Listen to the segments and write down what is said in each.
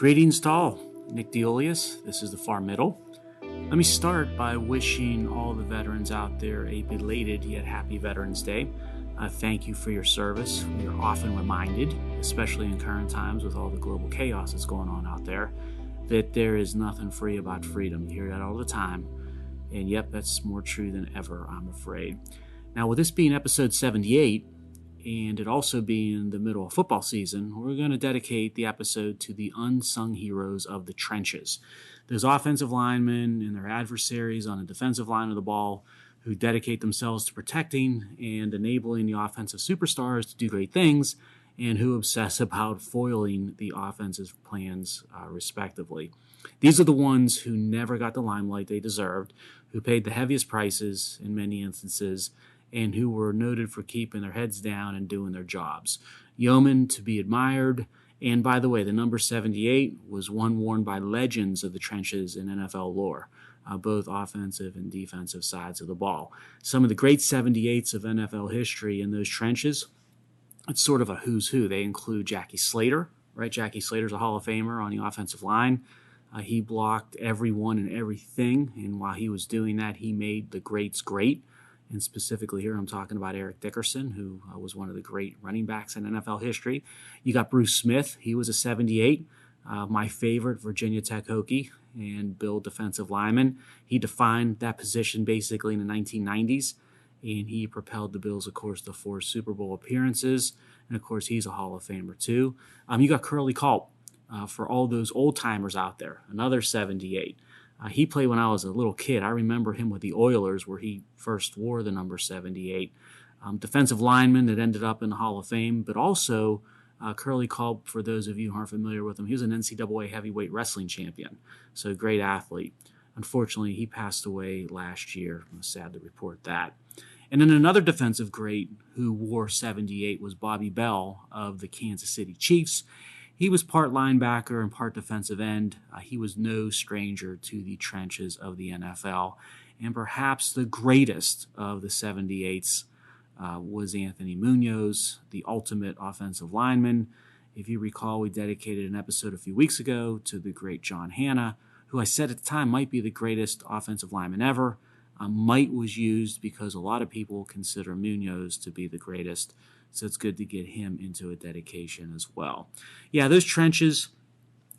Greetings to all. Nick Diolius. This is the Far Middle. Let me start by wishing all the veterans out there a belated yet happy Veterans Day. Thank you for your service. We are often reminded, especially in current times with all the global chaos that's going on out there, that there is nothing free about freedom. You hear that all the time. And yep, that's more true than ever, I'm afraid. Now, with this being episode 78, and it also being the middle of football season, we're going to dedicate the episode to the unsung heroes of the trenches. Those offensive linemen and their adversaries on the defensive line of the ball who dedicate themselves to protecting and enabling the offensive superstars to do great things, and who obsess about foiling the offensive plans, respectively. These are the ones who never got the limelight they deserved, who paid the heaviest prices in many instances, and who were noted for keeping their heads down and doing their jobs. Yeomen to be admired. And by the way, the number 78 was one worn by legends of the trenches in NFL lore, both offensive and defensive sides of the ball. Some of the great 78s of NFL history in those trenches, it's sort of a who's who. They include Jackie Slater, right? Jackie Slater's a Hall of Famer on the offensive line. He blocked everyone and everything, and while he was doing that, he made the greats great. And specifically here, I'm talking about Eric Dickerson, who was one of the great running backs in NFL history. You got Bruce Smith. He was a 78, my favorite Virginia Tech Hokie and Bill defensive lineman. He defined that position basically in the 1990s, and he propelled the Bills, of course, to 4 Super Bowl appearances. And, of course, he's a Hall of Famer, too. You got Curly Culp for all those old-timers out there, another 78. He played when I was a little kid. I remember him with the Oilers where he first wore the number 78. Defensive lineman that ended up in the Hall of Fame, but also Curly Culp, for those of you who aren't familiar with him, he was an NCAA heavyweight wrestling champion, so a great athlete. Unfortunately, he passed away last year. I'm sad to report that. And then another defensive great who wore 78 was Bobby Bell of the Kansas City Chiefs. He was part linebacker and part defensive end. He was no stranger to the trenches of the NFL. And perhaps the greatest of the 78s was Anthony Muñoz, the ultimate offensive lineman. If you recall, we dedicated an episode a few weeks ago to the great John Hanna, who I said at the time might be the greatest offensive lineman ever. Might was used because a lot of people consider Muñoz to be the greatest. So it's good to get him into a dedication as well. Yeah, those trenches,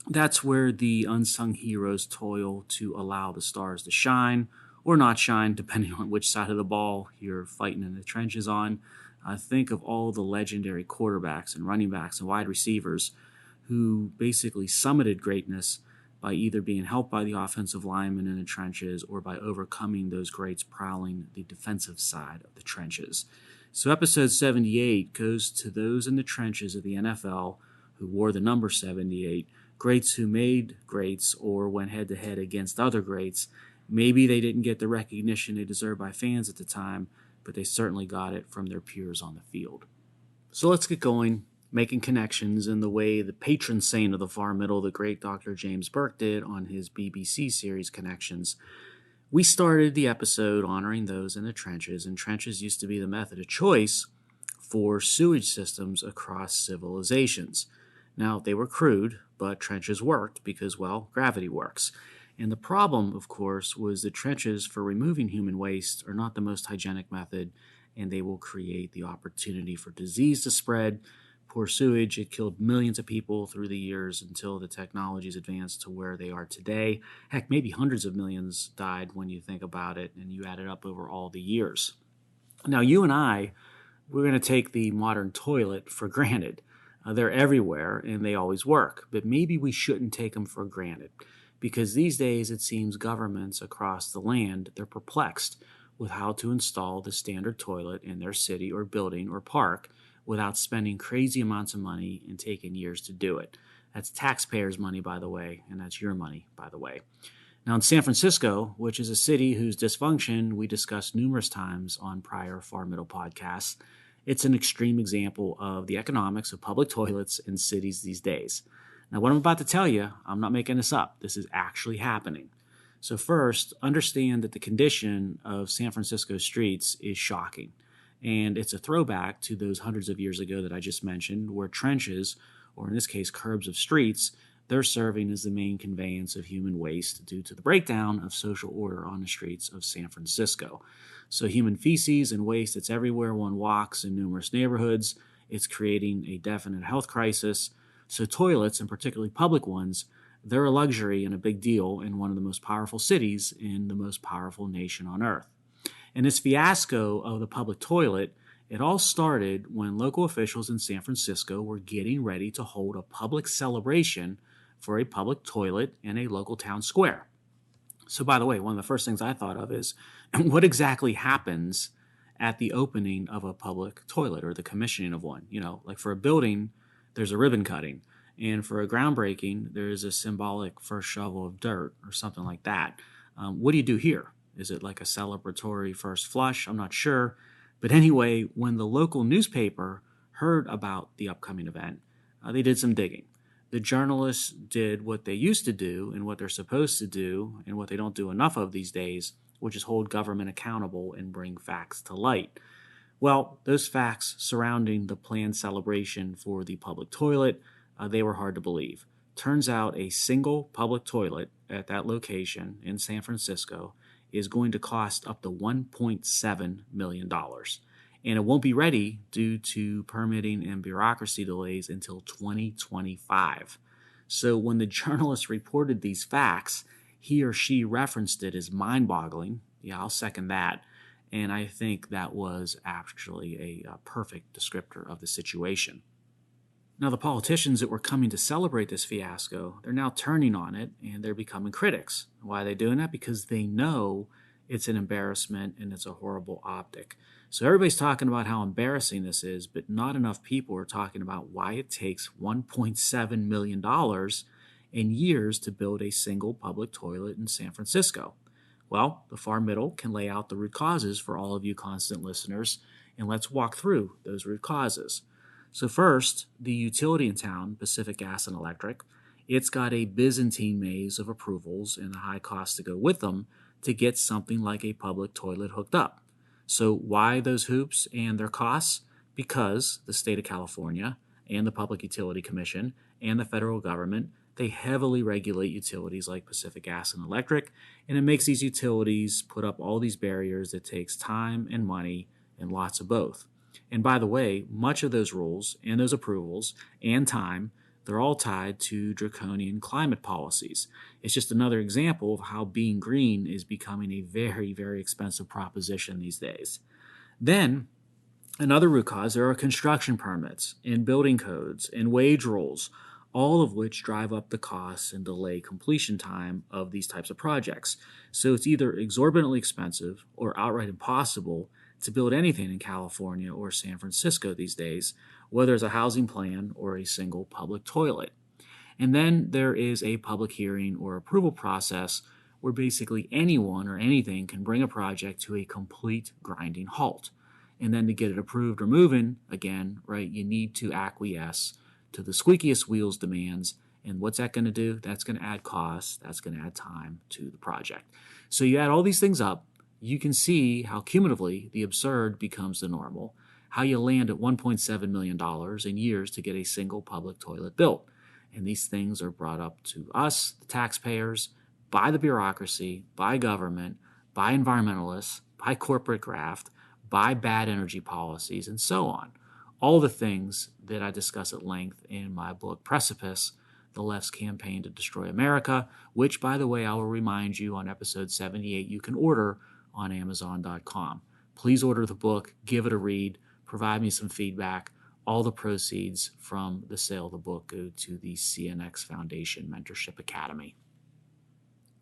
that's where the unsung heroes toil to allow the stars to shine or not shine, depending on which side of the ball you're fighting in the trenches on. Think of all the legendary quarterbacks and running backs and wide receivers who basically summited greatness by either being helped by the offensive linemen in the trenches or by overcoming those greats prowling the defensive side of the trenches. So episode 78 goes to those in the trenches of the NFL who wore the number 78, greats who made greats or went head-to-head against other greats. Maybe they didn't get the recognition they deserved by fans at the time, but they certainly got it from their peers on the field. So let's get going, making connections in the way the patron saint of the Far Middle, the great Dr. James Burke, did on his BBC series Connections. We started the episode honoring those in the trenches, and trenches used to be the method of choice for sewage systems across civilizations. Now, they were crude, but trenches worked because, well, gravity works. And the problem, of course, was that trenches for removing human waste are not the most hygienic method, and they will create the opportunity for disease to spread. Poor sewage, it killed millions of people through the years until the technologies advanced to where they are today. Heck, maybe hundreds of millions died when you think about it, and you add it up over all the years. Now, you and I, we're going to take the modern toilet for granted. They're everywhere, and they always work, but maybe we shouldn't take them for granted, because these days it seems governments across the land, they're perplexed with how to install the standard toilet in their city or building or park without spending crazy amounts of money and taking years to do it. That's taxpayers' money, by the way, and that's your money, by the way. Now, in San Francisco, which is a city whose dysfunction we discussed numerous times on prior Far Middle podcasts, it's an extreme example of the economics of public toilets in cities these days. Now, what I'm about to tell you, I'm not making this up. This is actually happening. So first, understand that the condition of San Francisco streets is shocking. And it's a throwback to those hundreds of years ago that I just mentioned, where trenches, or in this case, curbs of streets, they're serving as the main conveyance of human waste due to the breakdown of social order on the streets of San Francisco. So human feces and waste, it's everywhere one walks in numerous neighborhoods. It's creating a definite health crisis. So toilets, and particularly public ones, they're a luxury and a big deal in one of the most powerful cities in the most powerful nation on earth. And this fiasco of the public toilet, it all started when local officials in San Francisco were getting ready to hold a public celebration for a public toilet in a local town square. So, by the way, one of the first things I thought of is what exactly happens at the opening of a public toilet or the commissioning of one? Like for a building, there's a ribbon cutting. And for a groundbreaking, there is a symbolic first shovel of dirt or something like that. What do you do here? Is it like a celebratory first flush? I'm not sure. But anyway, when the local newspaper heard about the upcoming event, they did some digging. The journalists did what they used to do and what they're supposed to do and what they don't do enough of these days, which is hold government accountable and bring facts to light. Well, those facts surrounding the planned celebration for the public toilet, they were hard to believe. Turns out a single public toilet at that location in San Francisco is going to cost up to $1.7 million. And it won't be ready due to permitting and bureaucracy delays until 2025. So when the journalist reported these facts, he or she referenced it as mind-boggling. Yeah, I'll second that. And I think that was actually a perfect descriptor of the situation. Now, the politicians that were coming to celebrate this fiasco, they're now turning on it and they're becoming critics. Why are they doing that? Because they know it's an embarrassment and it's a horrible optic. So everybody's talking about how embarrassing this is, but not enough people are talking about why it takes $1.7 million in years to build a single public toilet in San Francisco. Well, the far middle can lay out the root causes for all of you constant listeners, and let's walk through those root causes. So first, the utility in town, Pacific Gas and Electric, it's got a Byzantine maze of approvals and a high cost to go with them to get something like a public toilet hooked up. So why those hoops and their costs? Because the state of California and the Public Utility Commission and the federal government, they heavily regulate utilities like Pacific Gas and Electric, and it makes these utilities put up all these barriers that takes time and money and lots of both. And by the way, much of those rules and those approvals and time, they're all tied to draconian climate policies. It's just another example of how being green is becoming a very, very expensive proposition these days. Then, another root cause, there are construction permits and building codes and wage rules, all of which drive up the costs and delay completion time of these types of projects. So it's either exorbitantly expensive or outright impossible to build anything in California or San Francisco these days, whether it's a housing plan or a single public toilet. And then there is a public hearing or approval process where basically anyone or anything can bring a project to a complete grinding halt. And then to get it approved or moving, again, right, you need to acquiesce to the squeakiest wheels demands. And what's that going to do? That's going to add cost. That's going to add time to the project. So you add all these things up, you can see how cumulatively the absurd becomes the normal, how you land at $1.7 million in years to get a single public toilet built. And these things are brought up to us, the taxpayers, by the bureaucracy, by government, by environmentalists, by corporate graft, by bad energy policies, and so on. All the things that I discuss at length in my book, Precipice, The Left's Campaign to Destroy America, which, by the way, I will remind you on episode 78 you can order on Amazon.com. Please order the book, give it a read, provide me some feedback. All the proceeds from the sale of the book go to the CNX Foundation Mentorship Academy.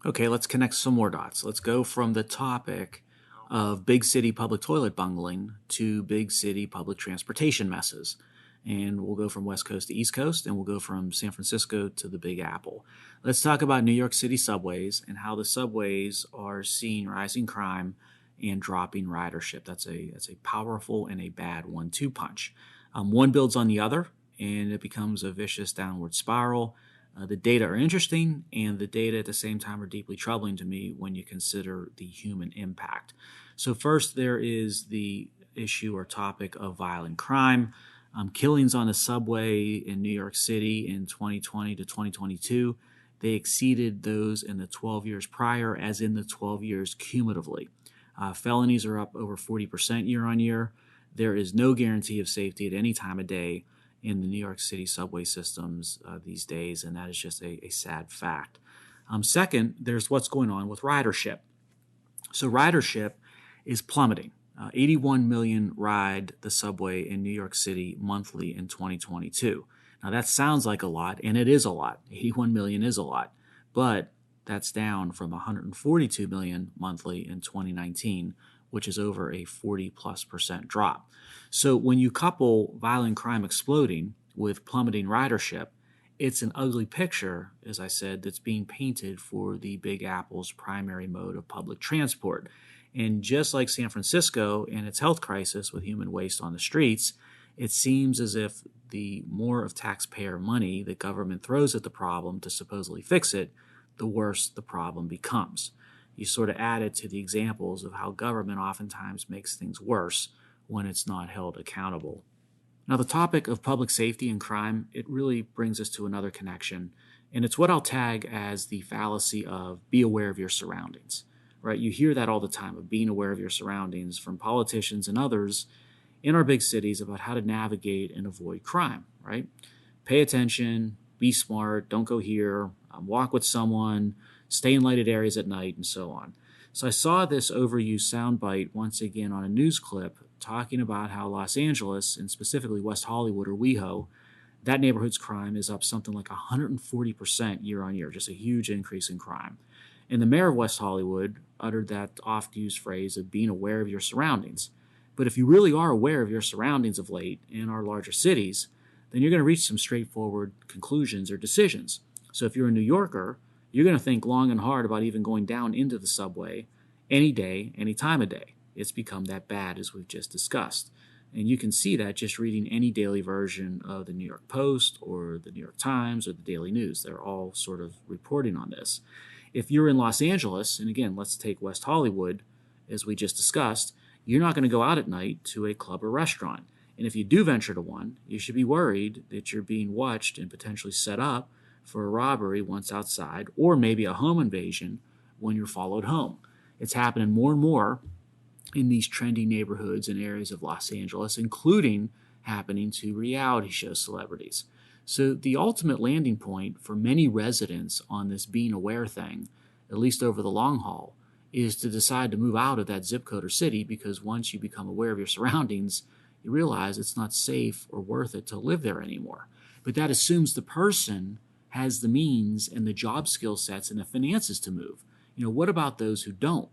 Okay, let's connect some more dots. Let's go from the topic of big city public toilet bungling to big city public transportation messes. And we'll go from West Coast to East Coast, and we'll go from San Francisco to the Big Apple. Let's talk about New York City subways and how the subways are seeing rising crime and dropping ridership. That's a powerful and a bad 1-2 punch. One builds on the other, and it becomes a vicious downward spiral. The data are interesting, and the data at the same time are deeply troubling to me when you consider the human impact. So first, there is the issue or topic of violent crime. Killings on the subway in New York City in 2020 to 2022, they exceeded those in the 12 years prior, as in the 12 years cumulatively. Felonies are up over 40% year on year. There is no guarantee of safety at any time of day in the New York City subway systems these days, and that is just a sad fact. Second, there's what's going on with ridership. So ridership is plummeting. 81 million ride the subway in New York City monthly in 2022. Now that sounds like a lot, and it is a lot. 81 million is a lot, but that's down from 142 million monthly in 2019, which is over a 40+% drop. So when you couple violent crime exploding with plummeting ridership, it's an ugly picture, as I said, that's being painted for the Big Apple's primary mode of public transport. And just like San Francisco and its health crisis with human waste on the streets, it seems as if the more of taxpayer money the government throws at the problem to supposedly fix it, the worse the problem becomes. You sort of add it to the examples of how government oftentimes makes things worse when it's not held accountable. Now, the topic of public safety and crime, it really brings us to another connection, and it's what I'll tag as the fallacy of be aware of your surroundings, right? You hear that all the time, of being aware of your surroundings from politicians and others in our big cities about how to navigate and avoid crime, right? Pay attention, be smart, don't go here, walk with someone, stay in lighted areas at night, and so on. So I saw this overused soundbite once again on a news clip talking about how Los Angeles, and specifically West Hollywood or WeHo, that neighborhood's crime is up something like 140% year on year, just a huge increase in crime. And the mayor of West Hollywood uttered that oft-used phrase of being aware of your surroundings. But if you really are aware of your surroundings of late in our larger cities, then you're going to reach some straightforward conclusions or decisions. So if you're a New Yorker, you're going to think long and hard about even going down into the subway any day, any time of day. It's become that bad, as we've just discussed. And you can see that just reading any daily version of the New York Post or the New York Times or the Daily News. They're all sort of reporting on this. If you're in Los Angeles, and again, let's take West Hollywood, as we just discussed, you're not going to go out at night to a club or restaurant. And if you do venture to one, you should be worried that you're being watched and potentially set up for a robbery once outside, or maybe a home invasion when you're followed home. It's happening more and more in these trendy neighborhoods and areas of Los Angeles, including happening to reality show celebrities. So the ultimate landing point for many residents on this being aware thing, at least over the long haul, is to decide to move out of that zip code or city, because once you become aware of your surroundings, you realize it's not safe or worth it to live there anymore. But that assumes the person has the means and the job skill sets and the finances to move. What about those who don't?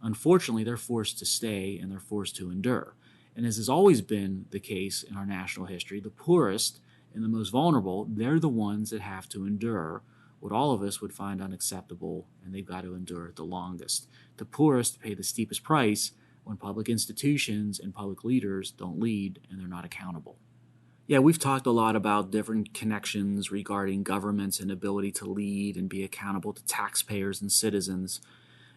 Unfortunately, they're forced to stay and they're forced to endure. And as has always been the case in our national history, the poorest and the most vulnerable, they're the ones that have to endure what all of us would find unacceptable, and they've got to endure it the longest. The poorest pay the steepest price when public institutions and public leaders don't lead and they're not accountable. Yeah, we've talked a lot about different connections regarding government's inability to lead and be accountable to taxpayers and citizens,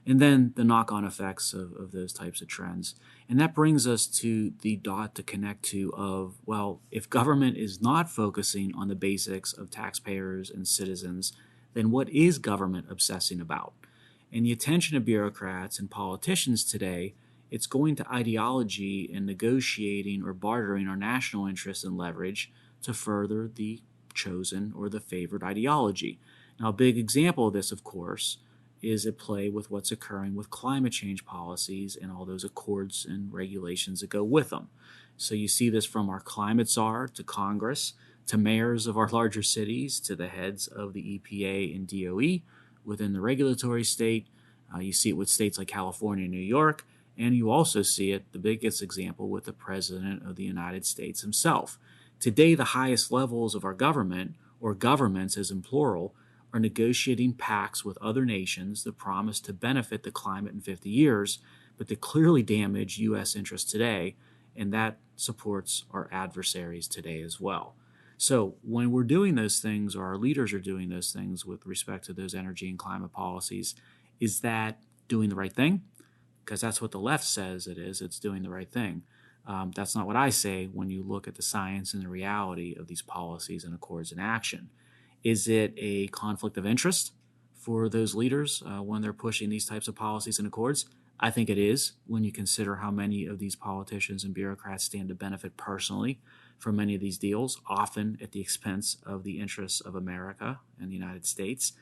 and then the knock-on effects of those types of trends. And that brings us to the dot to connect to of, well, if government is not focusing on the basics of taxpayers and citizens, then what is government obsessing about? And the attention of bureaucrats and politicians today, it's going to ideology and negotiating or bartering our national interests and leverage to further the chosen or the favored ideology. Now, a big example of this, of course, is at play with what's occurring with climate change policies and all those accords and regulations that go with them. So you see this from our climate czar to Congress, to mayors of our larger cities, to the heads of the EPA and DOE within the regulatory state. You see it with states like California and New York, and you also see it, the biggest example, with the President of the United States himself. Today, the highest levels of our government, or governments as in plural, are negotiating pacts with other nations that promise to benefit the climate in 50 years, but that clearly damage U.S. interests today, and that supports our adversaries today as well. So when we're doing those things, or our leaders are doing those things with respect to those energy and climate policies, is that doing the right thing? Because that's what the left says it is. It's doing the right thing. That's not what I say when you look at the science and the reality of these policies and accords in action. Is it a conflict of interest for those leaders when they're pushing these types of policies and accords? I think it is when you consider how many of these politicians and bureaucrats stand to benefit personally from many of these deals, often at the expense of the interests of America and the United States.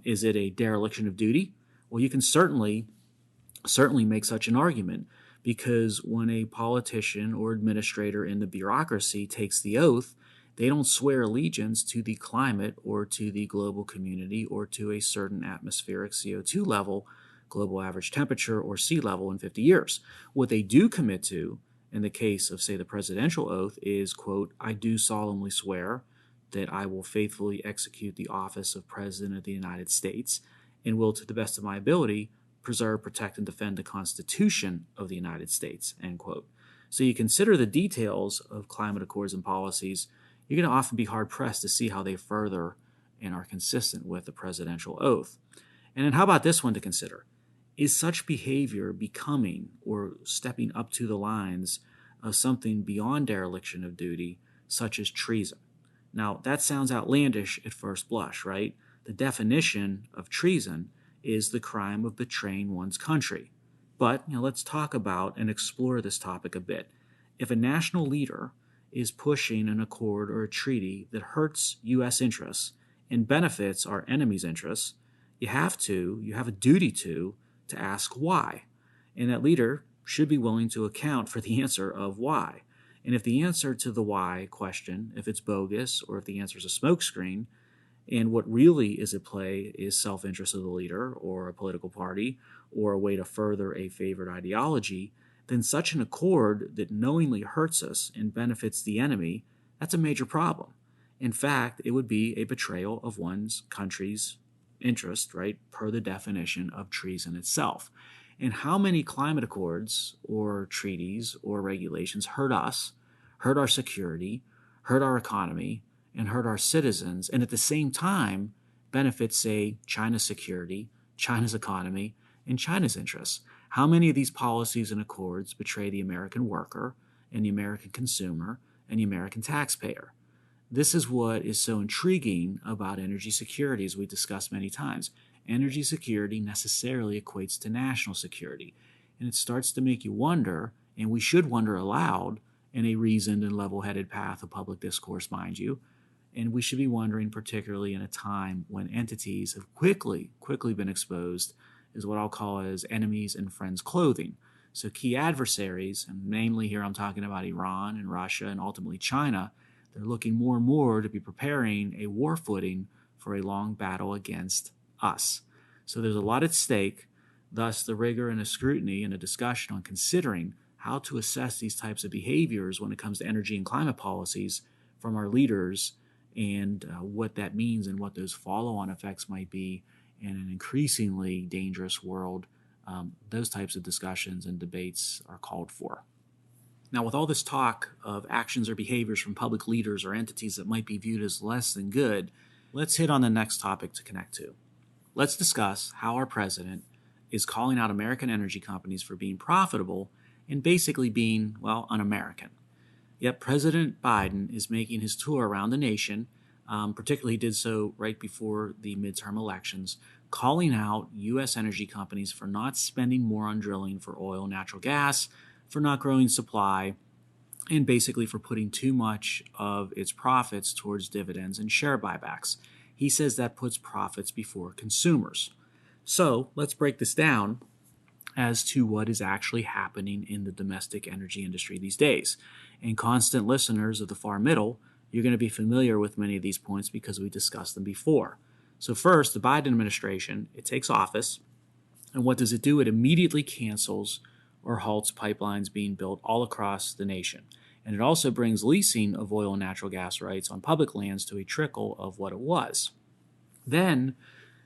Is it a dereliction of duty? Well, you can certainly make such an argument, because when a politician or administrator in the bureaucracy takes the oath, they don't swear allegiance to the climate or to the global community or to a certain atmospheric CO2 level, global average temperature, or sea level in 50 years. What they do commit to, in the case of, say, the presidential oath, is, quote, I do solemnly swear that I will faithfully execute the office of President of the United States and will, to the best of my ability, preserve, protect, and defend the Constitution of the United States, end quote. So you consider the details of climate accords and policies, you're going to often be hard-pressed to see how they further and are consistent with the presidential oath. And then how about this one to consider? Is such behavior becoming or stepping up to the lines of something beyond dereliction of duty, such as treason? Now, that sounds outlandish at first blush, right? The definition of treason is the crime of betraying one's country. But let's talk about and explore this topic a bit. If a national leader is pushing an accord or a treaty that hurts U.S. interests and benefits our enemy's interests, you have a duty to ask why. And that leader should be willing to account for the answer of why. And if the answer to the why question, if it's bogus or if the answer is a smokescreen, and what really is at play is self-interest of the leader or a political party or a way to further a favored ideology, then such an accord that knowingly hurts us and benefits the enemy, that's a major problem. In fact, it would be a betrayal of one's country's interest, right, per the definition of treason itself. And how many climate accords or treaties or regulations hurt us, hurt our security, hurt our economy, and hurt our citizens, and at the same time benefit, say, China's security, China's economy, and China's interests? How many of these policies and accords betray the American worker and the American consumer and the American taxpayer? This is what is so intriguing about energy security, as we discussed many times. Energy security necessarily equates to national security, and it starts to make you wonder, and we should wonder aloud in a reasoned and level-headed path of public discourse, mind you, and we should be wondering particularly in a time when entities have quickly been exposed as what I'll call as enemies and friends clothing. So key adversaries, and namely here I'm talking about Iran and Russia and ultimately China, they're looking more and more to be preparing a war footing for a long battle against us. So there's a lot at stake, thus the rigor and a scrutiny and a discussion on considering how to assess these types of behaviors when it comes to energy and climate policies from our leaders, and what that means and what those follow-on effects might be in an increasingly dangerous world. Those types of discussions and debates are called for. Now, with all this talk of actions or behaviors from public leaders or entities that might be viewed as less than good, let's hit on the next topic to connect to. Let's discuss how our president is calling out American energy companies for being profitable and basically being, well, un-American. Yet President Biden is making his tour around the nation, particularly he did so right before the midterm elections, calling out U.S. energy companies for not spending more on drilling for oil and natural gas, for not growing supply, and basically for putting too much of its profits towards dividends and share buybacks. He says that puts profits before consumers. So let's break this down as to what is actually happening in the domestic energy industry these days. And constant listeners of the far middle, you're going to be familiar with many of these points because we discussed them before. So first, the Biden administration, it takes office, and what does it do? It immediately cancels or halts pipelines being built all across the nation. And it also brings leasing of oil and natural gas rights on public lands to a trickle of what it was. Then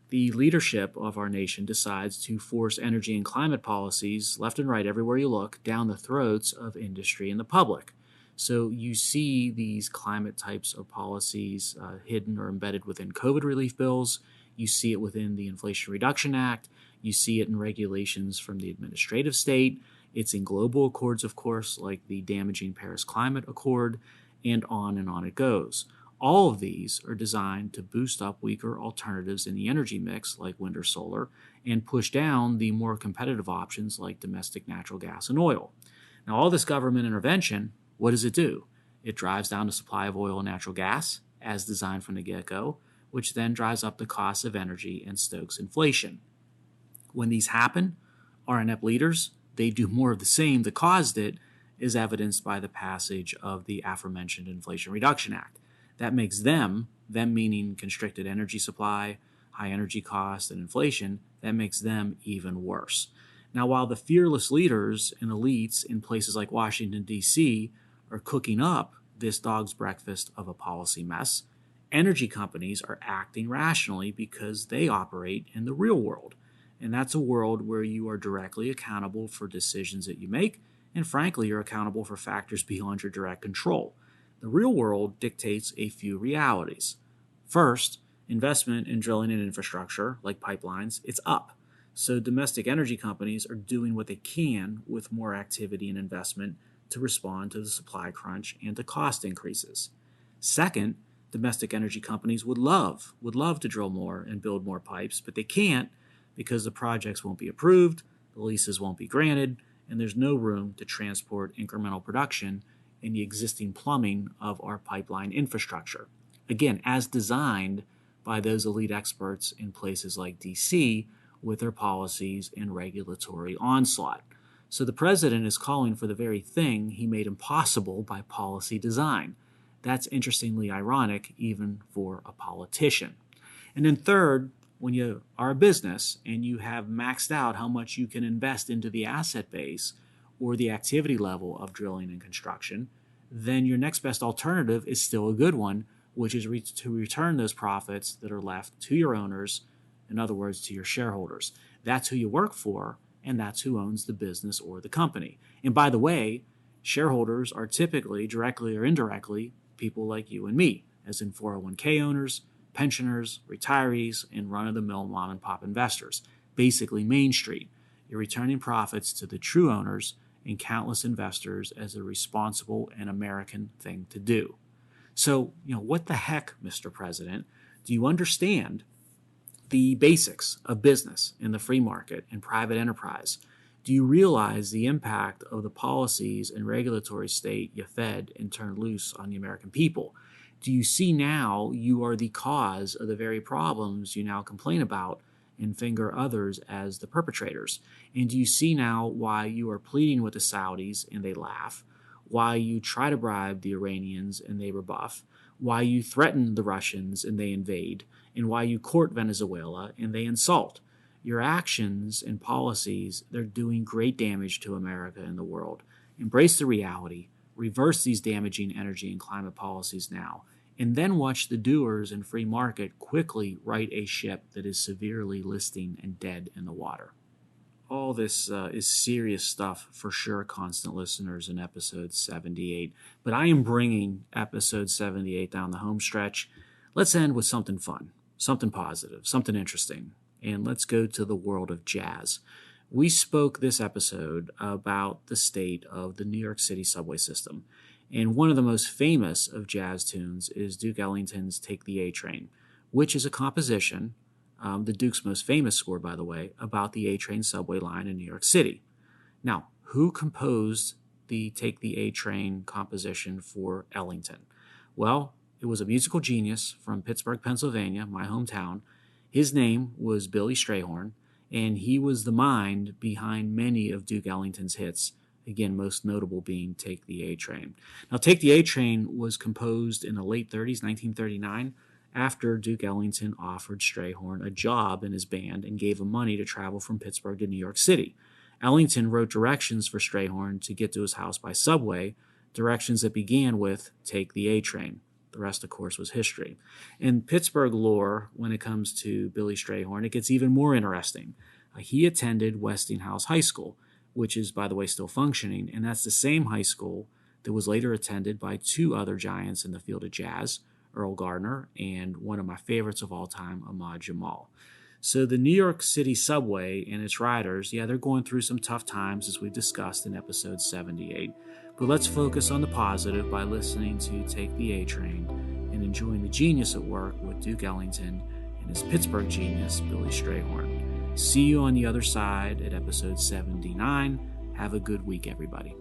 the leadership of our nation decides to force energy and climate policies left and right, everywhere you look, down the throats of industry and the public. So you see these climate types of policies hidden or embedded within COVID relief bills. You see it within the Inflation Reduction Act. You see it in regulations from the administrative state. It's in global accords, of course, like the damaging Paris Climate Accord, and on it goes. All of these are designed to boost up weaker alternatives in the energy mix, like wind or solar, and push down the more competitive options like domestic natural gas and oil. Now, all this government intervention, what does it do? It drives down the supply of oil and natural gas, as designed from the get-go, which then drives up the cost of energy and stokes inflation. When these happen, our inept leaders, they do more of the same that caused it, is evidenced by the passage of the aforementioned Inflation Reduction Act. That makes them meaning constricted energy supply, high energy costs, and inflation, that makes them even worse. Now, while the fearless leaders and elites in places like Washington, D.C. are cooking up this dog's breakfast of a policy mess, energy companies are acting rationally because they operate in the real world. And that's a world where you are directly accountable for decisions that you make, and frankly, you're accountable for factors beyond your direct control. The real world dictates a few realities. First, investment in drilling and infrastructure, like pipelines, it's up. So domestic energy companies are doing what they can with more activity and investment to respond to the supply crunch and to cost increases. Second, domestic energy companies would love to drill more and build more pipes, but they can't because the projects won't be approved, the leases won't be granted, and there's no room to transport incremental production in the existing plumbing of our pipeline infrastructure. Again, as designed by those elite experts in places like DC with their policies and regulatory onslaught. So the president is calling for the very thing he made impossible by policy design. That's interestingly ironic, even for a politician. And then third, when you are a business and you have maxed out how much you can invest into the asset base or the activity level of drilling and construction, then your next best alternative is still a good one, which is to return those profits that are left to your owners, in other words, to your shareholders. That's who you work for, and that's who owns the business or the company. And by the way, shareholders are typically, directly or indirectly, people like you and me, as in 401k owners, pensioners, retirees, and run-of-the-mill mom-and-pop investors, basically Main Street. You're returning profits to the true owners and countless investors as a responsible and American thing to do. So, what the heck, Mr. President? Do you understand the basics of business in the free market and private enterprise? Do you realize the impact of the policies and regulatory state you fed and turned loose on the American people? Do you see now you are the cause of the very problems you now complain about and finger others as the perpetrators? And do you see now why you are pleading with the Saudis and they laugh, why you try to bribe the Iranians and they rebuff, why you threaten the Russians and they invade, and why you court Venezuela and they insult? Your actions and policies, they're doing great damage to America and the world. Embrace the reality, reverse these damaging energy and climate policies now, and then watch the doers in free market quickly right a ship that is severely listing and dead in the water. All this is serious stuff for sure, constant listeners, in episode 78. But I am bringing episode 78 down the home stretch. Let's end with something fun, something positive, something interesting. And let's go to the world of jazz. We spoke this episode about the state of the New York City subway system. And one of the most famous of jazz tunes is Duke Ellington's Take the A Train, which is a composition, the Duke's most famous score, by the way, about the A Train subway line in New York City. Now, who composed the Take the A Train composition for Ellington? Well, it was a musical genius from Pittsburgh, Pennsylvania, my hometown. His name was Billy Strayhorn, and he was the mind behind many of Duke Ellington's hits, again, most notable being Take the A Train. Now, Take the A Train was composed in the late 30s, 1939, after Duke Ellington offered Strayhorn a job in his band and gave him money to travel from Pittsburgh to New York City. Ellington wrote directions for Strayhorn to get to his house by subway, directions that began with Take the A Train. The rest, of course, was history. In Pittsburgh lore, when it comes to Billy Strayhorn, it gets even more interesting. He attended Westinghouse High School, which is, by the way, still functioning, and that's the same high school that was later attended by two other giants in the field of jazz, Earl Gardner and one of my favorites of all time, Ahmad Jamal. So the New York City subway and its riders, they're going through some tough times as we discussed in episode 78. But let's focus on the positive by listening to Take the A Train and enjoying the genius at work with Duke Ellington and his Pittsburgh genius, Billy Strayhorn. See you on the other side at episode 79. Have a good week, everybody.